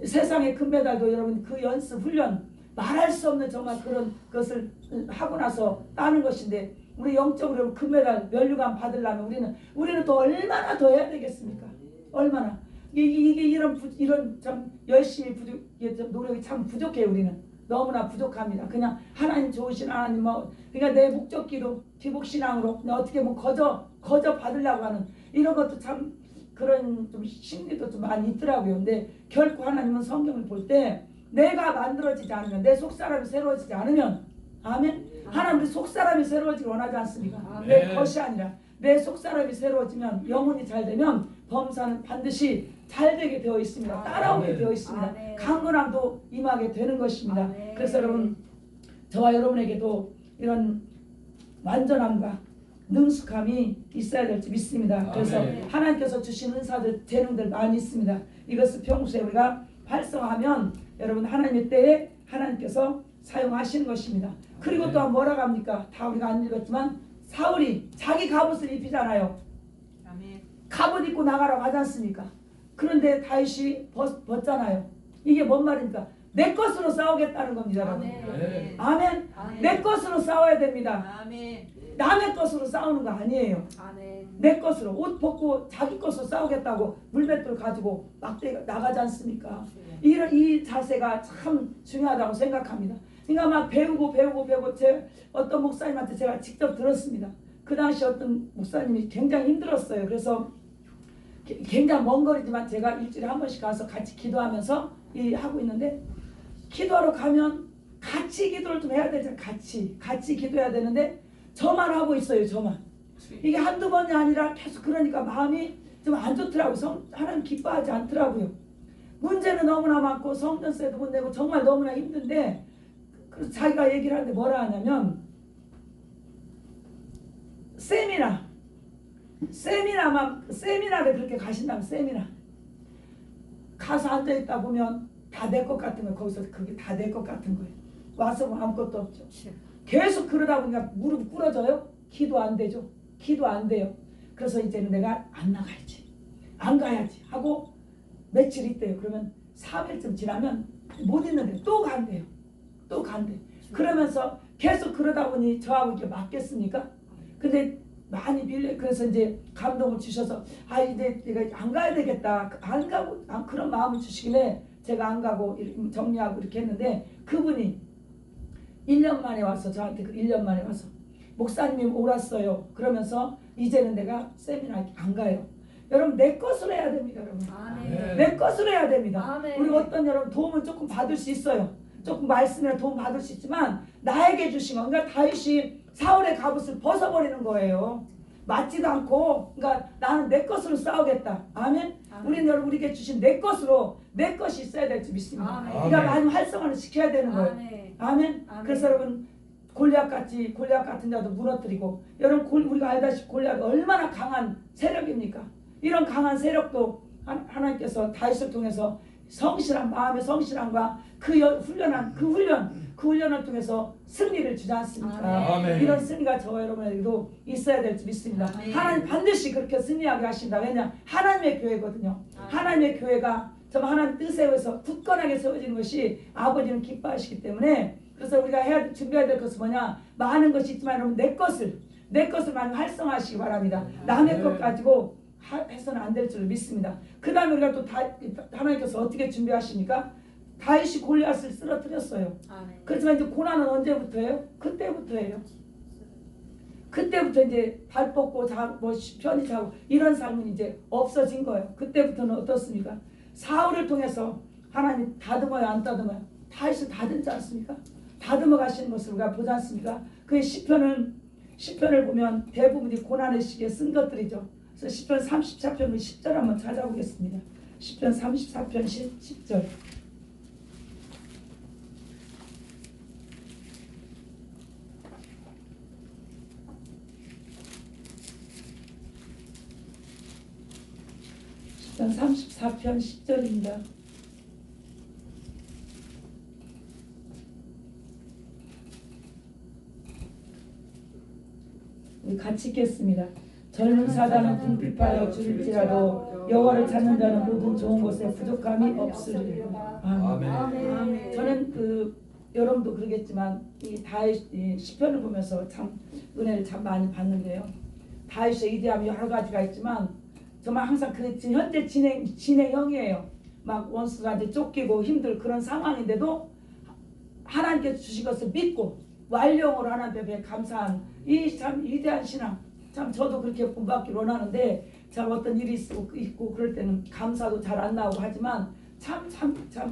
세상의 금메달도 여러분 그 연습 훈련 말할 수 없는 정말 그런 것을 하고 나서 따는 것인데 우리 영적으로 금메달 면류관 받으려면 우리는 또 얼마나 더 해야 되겠습니까? 얼마나 이게 이런 참 열심히 노력이 참 부족해요. 우리는 너무나 부족합니다. 그냥 하나님 좋으신 하나님 뭐 그러니까 내 목적기로 기복신앙으로 그냥 어떻게 뭐 거저 받으려고 하는 이런 것도 참 그런 좀 심리도 좀 많이 있더라고요. 근데 결코 하나님은 성경을 볼 때 내가 만들어지지 않으면 내 속사람이 새로워지지 않으면 아멘. 하나님 우리 속사람이 새로워지길 원하지 않습니까? 내 것이 아니라 내 속사람이 새로워지면 영혼이 잘 되면 범사는 반드시 잘 되게 되어 있습니다. 따라오게 되어 있습니다. 강건함도 임하게 되는 것입니다. 그래서 여러분 저와 여러분에게도 이런 완전함과 능숙함이 있어야 될지 믿습니다. 그래서 하나님께서 주신 은사들 재능들 많이 있습니다. 이것을 평소에 우리가 활성화하면 여러분 하나님의 때에 하나님께서 사용하시는 것입니다. 그리고 또한 뭐라고 합니까? 다 우리가 안 읽었지만 사울이 자기 갑옷을 입히잖아요. 갑옷 입고 나가라고 하지 않습니까? 그런데 다윗이 벗잖아요. 이게 뭔 말입니까? 내 것으로 싸우겠다는 겁니다. 여러분. 아멘. 내 것으로 싸워야 됩니다. 남의 것으로 싸우는 거 아니에요. 내 것으로 옷 벗고 자기 것으로 싸우겠다고 물맷돌 가지고 막 나가지 않습니까? 이 자세가 참 중요하다고 생각합니다. 그러니까 막 배우고 어떤 목사님한테 제가 직접 들었습니다. 그 당시 어떤 목사님이 굉장히 힘들었어요. 그래서 굉장히 먼 거리지만 제가 일주일에 한 번씩 가서 같이 기도하면서 하고 있는데 기도하러 가면 같이 기도를 좀 해야 되잖아요. 같이 기도해야 되는데 저만 하고 있어요. 저만. 이게 한두 번이 아니라 계속 그러니까 마음이 좀 안 좋더라고요. 하나님 기뻐하지 않더라고요. 문제는 너무나 많고 성전세도 못 내고 정말 너무나 힘든데 그래서 자기가 얘기를 하는데 뭐라 하냐면 세미나를 그렇게 가신다면 세미나 가서 앉아있다 보면 다 내 것 같은 거예요. 거기서 그게 다 내 것 같은 거예요. 와서 뭐 아무것도 없죠. 계속 그러다 보니까 무릎이 꿇어져요. 기도 안 되죠. 기도 안 돼요. 그래서 이제는 내가 안 나가야지. 안 가야지 하고 며칠 있대요. 그러면 3일쯤 지나면 못 있는데 또 간대요. 또 간대. 그러면서 계속 그러다 보니 저하고 이렇게 맞겠습니까? 근데 많이 그래서 이제 감동을 주셔서 이제 내가 안 가야 되겠다. 안 가고 그런 마음을 주시길래 제가 안 가고 정리하고 이렇게 했는데 그분이 1년 만에 와서 저한테 1년 만에 와서 목사님이 오랐어요. 그러면서 이제는 내가 세미나 안 가요. 여러분 내 것으로 해야 됩니다. 여러분. 내 것으로 해야 됩니다. 우리 어떤 여러분 도움을 조금 받을 수 있어요. 조금 말씀이나 도움 받을 수 있지만 나에게 주신 거. 그러니까 다윗이 사울의 갑옷을 벗어버리는 거예요. 맞지도 않고 그러니까 나는 내 것으로 싸우겠다. 아멘. 우리는 여러분 우리에게 주신 내 것으로 내 것이 있어야 될 줄 믿습니다. 그러니까 많이 활성화를 시켜야 되는 거예요. 아멘. 그래서 여러분 골리앗 같은 자도 무너뜨리고 여러분 우리가 알다시피 골리앗이 얼마나 강한 세력입니까? 이런 강한 세력도 하나님께서 다윗을 통해서 성실한 마음의 성실함과 그 훈련을 통해서 승리를 주지 않습니까? 이런 승리가 저와 여러분에게도 있어야 될 줄 믿습니다. 하나님 반드시 그렇게 승리하게 하신다. 왜냐? 하나님의 교회거든요. 하나님의 교회가 정말 하나님 뜻에 의해서 굳건하게 세워지는 것이 아버지는 기뻐하시기 때문에 그래서 우리가 준비해야 될 것은 뭐냐? 많은 것이 있지만 여러분 내 것을 많이 활성화하시기 바랍니다. 남의 것 가지고 해서는 안 될 줄 믿습니다. 그 다음에 우리가 또 하나님께서 어떻게 준비하십니까? 다윗이 골리앗을 쓰러뜨렸어요. 아멘. 그렇지만 이제 고난은 언제부터예요? 그때부터예요. 그때부터 이제 발 뻗고 자고 뭐 편히 자고 이런 삶은 이제 없어진 거예요. 그때부터는 어떻습니까? 사울을 통해서 하나님 다듬어요, 안 다듬어요? 다윗을 다듬지 않습니까? 다듬어 가시는 것을 우리가 보지 않습니까? 그 시편을 보면 대부분이 고난의 시기에 쓴 것들이죠. 그래서 시편 34편 10절 한번 찾아보겠습니다. 시편 34편 10절. 시편 34편 10절입니다. 우리 같이 읽겠습니다. 젊은 사자는 궁핍하여 줄일지라도 여호와를 찾는 자는 모든 좋은 것에 부족함이 없으리라. 아멘. 아멘. 저는 여러분도 그러겠지만 이 다윗 시편을 보면서 참 은혜를 참 많이 받는데요. 다윗의 이대함이 여러 가지가 있지만 정말 항상 그 현재 진행형이에요. 막 원수가 이제 쫓기고 힘들 그런 상황인데도 하나님께서 주신 것을 믿고 완령으로 하나님 앞에 감사한 이 참 위대한 신앙. 참 저도 그렇게 본받기를 원하는데 참 어떤 일이 있고 그럴 때는 감사도 잘 안 나오고 하지만 참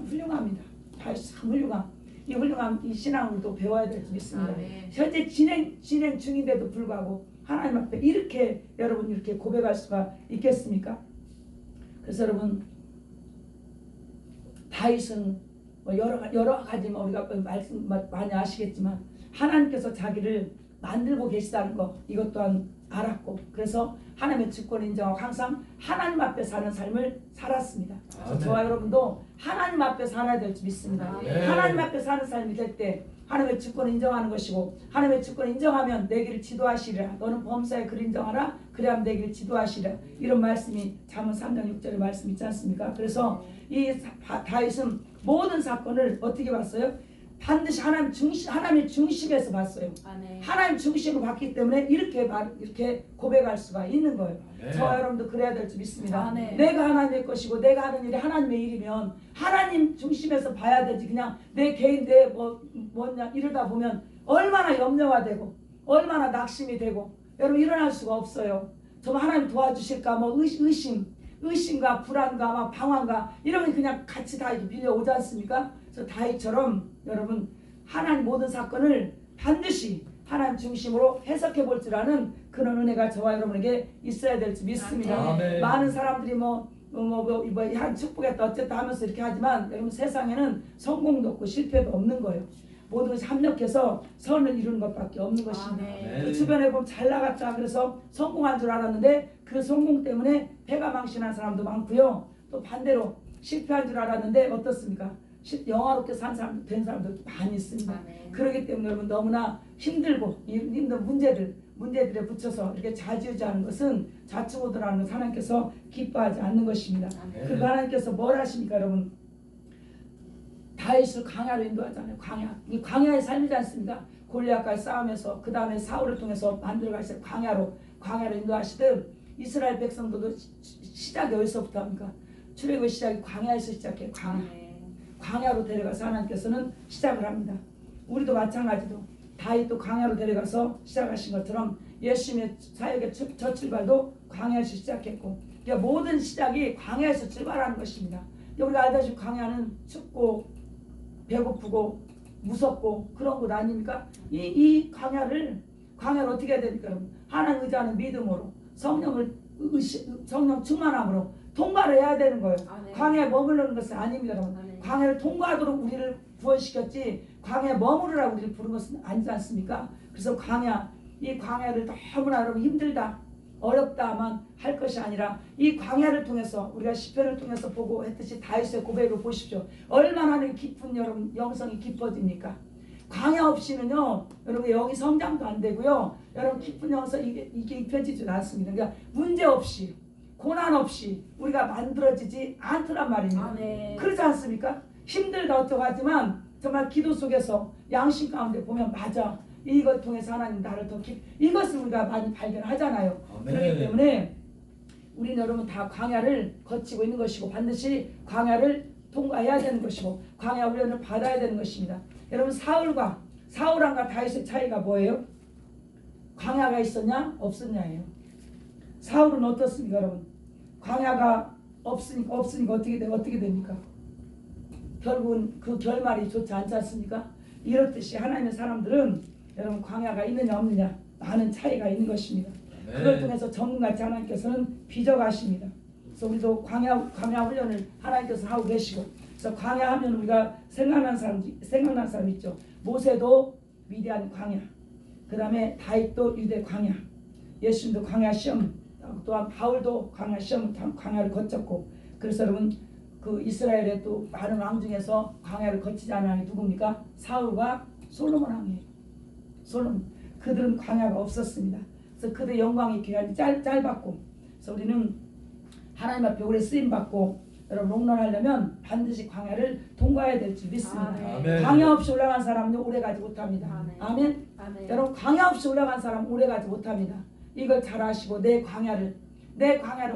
훌륭합니다. 참 훌륭함. 이 훌륭함 이 신앙을 배워야 될 줄 믿습니다. 아멘. 현재 진행 중인데도 불구하고 하나님 앞에 이렇게 여러분 이렇게 고백할 수가 있겠습니까? 그래서 여러분 다윗은 뭐 여러 가지 우리가 말씀 많이 아시겠지만 하나님께서 자기를 만들고 계시다는 거 이것 또한 알았고 그래서 하나님의 주권을 인정하고 항상 하나님 앞에 사는 삶을 살았습니다. 저와 여러분도 하나님 앞에 살아야 될 줄 믿습니다. 아멘. 하나님 앞에 사는 삶이 될 때 하나님의 주권을 인정하는 것이고 하나님의 주권을 인정하면 내 길을 지도하시리라. 너는 범사에 글 인정하라. 그래야 내 길을 지도하시리라. 이런 말씀이 잠언 3장 6절의 말씀 있지 않습니까? 그래서 이 다윗은 모든 사건을 어떻게 봤어요? 반드시 하나님의 중심에서 봤어요. 아멘. 하나님 중심으로 봤기 때문에 이렇게 고백할 수가 있는 거예요. 저와 여러분도 그래야 될 줄 믿습니다. 아멘. 내가 하나님의 것이고 내가 하는 일이 하나님의 일이면 하나님 중심에서 봐야 되지 그냥 내 개인 뭐냐 이러다 보면 얼마나 염려가 되고 얼마나 낙심이 되고 여러분 일어날 수가 없어요. 정말 하나님 도와주실까 의심과 불안과 막 방황과 이런 게 그냥 같이 다 밀려오지 않습니까? 그래서 다윗처럼 여러분 하나님 모든 사건을 반드시 하나님 중심으로 해석해 볼 줄 아는 그런 은혜가 저와 여러분에게 있어야 될 줄 믿습니다. 아멘. 많은 사람들이 한 축복했다 어쨌다 하면서 이렇게 하지만 여러분 세상에는 성공도 없고 실패도 없는 거예요. 모든 것이 합력해서 선을 이루는 것밖에 없는 것입니다. 아멘. 주변에 보면 잘 나갔다 그래서 성공한 줄 알았는데 그 성공 때문에 배가 망신한 사람도 많고요. 또 반대로 실패한 줄 알았는데 어떻습니까? 영화롭게 된 사람도 많이 있습니다. 아멘. 그렇기 때문에 여러분 너무나 힘들고 힘든 문제들에 붙여서 이렇게 좌지우지하는 것은 좌충우돌하는 것은 하나님께서 기뻐하지 않는 것입니다. 아멘. 그 하나님께서 뭘 하십니까 여러분? 다윗을 광야로 인도하잖아요. 이 광야의 삶이지 않습니까? 골리앗과의 싸움에서 그 다음에 사울을 통해서 만들어 가실 광야로 인도하시듯 이스라엘 백성들도 시작이 어디서부터 합니까? 출애굽의 시작이 광야에서 시작해요. 광야로 데려가서 하나님께서는 시작을 합니다. 우리도 마찬가지로 다윗도 광야로 데려가서 시작하신 것처럼 예수님의 사역의 첫 출발도 광야에서 시작했고 그러니까 모든 시작이 광야에서 출발하는 것입니다. 우리가 알다시피 광야는 춥고 배고프고 무섭고 그런 곳 아닙니까? 이 광야를 어떻게 해야 됩니까? 하나님 의지하는 믿음으로 성령 충만함으로 통과를 해야 되는 거예요. 아멘. 광야에 머무르는 것은 아닙니다. 여러분. 아멘. 광야를 통과하도록 우리를 구원시켰지 광야에 머무르라고 우리를 부른 것은 아니지 않습니까? 그래서 이 광야를 너무나 여러분 힘들다 어렵다만 할 것이 아니라 이 광야를 통해서 우리가 시편을 통해서 보고 했듯이 다윗의 고백을 보십시오. 얼마나 깊은 여러분 영성이 깊어집니까? 광야 없이는요 여러분 영이 성장도 안 되고요 여러분 깊은 영성 이게 입혀지지 않습니다. 그러니까 문제 없이 고난 없이 우리가 만들어지지 않더란 말입니다. 아멘. 그렇지 않습니까? 힘들다 어쩌고 하지만 정말 기도 속에서 양심 가운데 보면 맞아 이걸 통해서 하나님 나를 더 이것을 우리가 많이 발견하잖아요. 아멘. 그렇기 때문에 우리는 여러분 다 광야를 거치고 있는 것이고 반드시 광야를 통과해야 되는 것이고 광야 훈련을 받아야 되는 것입니다. 여러분 사울왕과 다윗의 차이가 뭐예요? 광야가 있었냐 없었냐예요. 사울은 어떻습니까 여러분? 광야가 없으니까 어떻게 됩니까? 결국은 그 결말이 좋지 않지 않습니까? 이렇듯이 하나님의 사람들은 여러분 광야가 있느냐 없느냐 많은 차이가 있는 것입니다. 그걸 통해서 전문같이 하나님께서는 빚어가십니다. 그래서 우리도 광야 훈련을 하나님께서 하고 계시고, 그래서 광야하면 우리가 생각난 사람 있죠. 모세도 미디안 광야, 그 다음에 다윗도 유대 광야, 예수님도 광야 시험, 또한 바울도 광야 시험 광야를 거쳤고, 그래서 여러분 그 이스라엘의 또 많은 왕 중에서 광야를 거치지 않은 왕이 누굽니까? 사울과 솔로몬 왕이에요. 솔로몬. 그들은 광야가 없었습니다. 그래서 그들의 영광의 기간이 짧았고, 그래서 우리는 하나님 앞에 오래 쓰임 받고 여러분 롱런하려면 반드시 광야를 통과해야 될 줄 믿습니다. 아멘. 광야 없이 올라간 사람은 오래 가지 못합니다. 아멘. 아멘. 아멘. 여러분 광야 없이 올라간 사람은 오래 가지 못합니다. 이걸 잘 아시고 내 광야를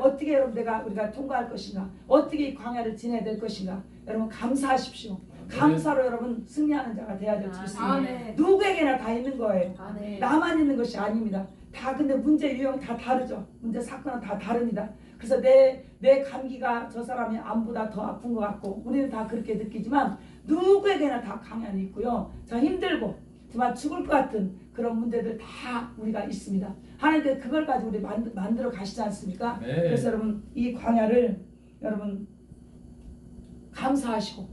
어떻게 여러분 우리가 통과할 것인가, 어떻게 이 광야를 지내야 될 것인가, 여러분 감사하십시오. 감사로 여러분 승리하는 자가 돼야 될 줄 믿습니다. 아멘. 누구에게나 다 있는 거예요. 아멘. 나만 있는 것이 아닙니다. 다 근데 문제 유형 다 다르죠. 문제 사건은 다 다릅니다. 그래서 내 감기가 저 사람의 암보다 더 아픈 것 같고 우리는 다 그렇게 느끼지만 누구에게나 다 강연이 있고요. 저 힘들고 정말 죽을 것 같은 그런 문제들 다 우리가 있습니다. 하나님께서 그걸 가지고 우리 만들어 가시지 않습니까? 네. 그래서 여러분 이 광야를 여러분 감사하시고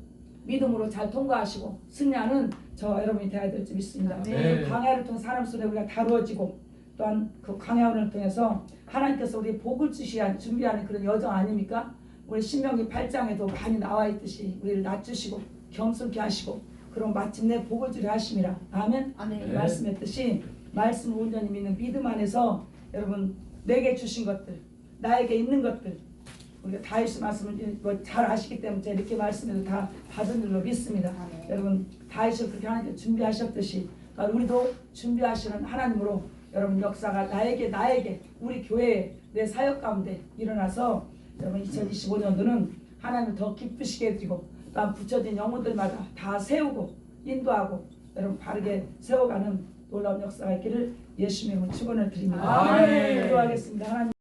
믿음으로 잘 통과하시고 승리하는 저 여러분이 되어야 될 줄 믿습니다. 네. 광야를 통해 사람 속에 우리가 다루어지고 또한 그 광야를 통해서 하나님께서 우리 복을 주시야 준비하는 그런 여정 아닙니까? 우리 신명기 8장에도 많이 나와 있듯이 우리를 낮추시고 겸손케 하시고 그럼 마침내 복을 주려 하심이라. 아멘. 아멘. 말씀했듯이 말씀을 온전히 믿는 믿음 안에서 여러분 내게 주신 것들, 나에게 있는 것들, 우리가 다윗의 말씀을 잘 아시기 때문에 제가 이렇게 말씀해도 다 받은 줄로 믿습니다. 아멘. 여러분 다윗을 그렇게 하나님께 준비하셨듯이 우리도 준비하시는 하나님으로 여러분 역사가 나에게 우리 교회에 내 사역 가운데 일어나서 여러분 2025년도는 하나님을 더 기쁘시게 해드리고 또한 붙여진 영혼들마다 다 세우고 인도하고 여러분 바르게 세워가는 놀라운 역사가 있기를 예수님의 이름으로 축원을 드립니다. 아멘. 기도하겠습니다. 하나님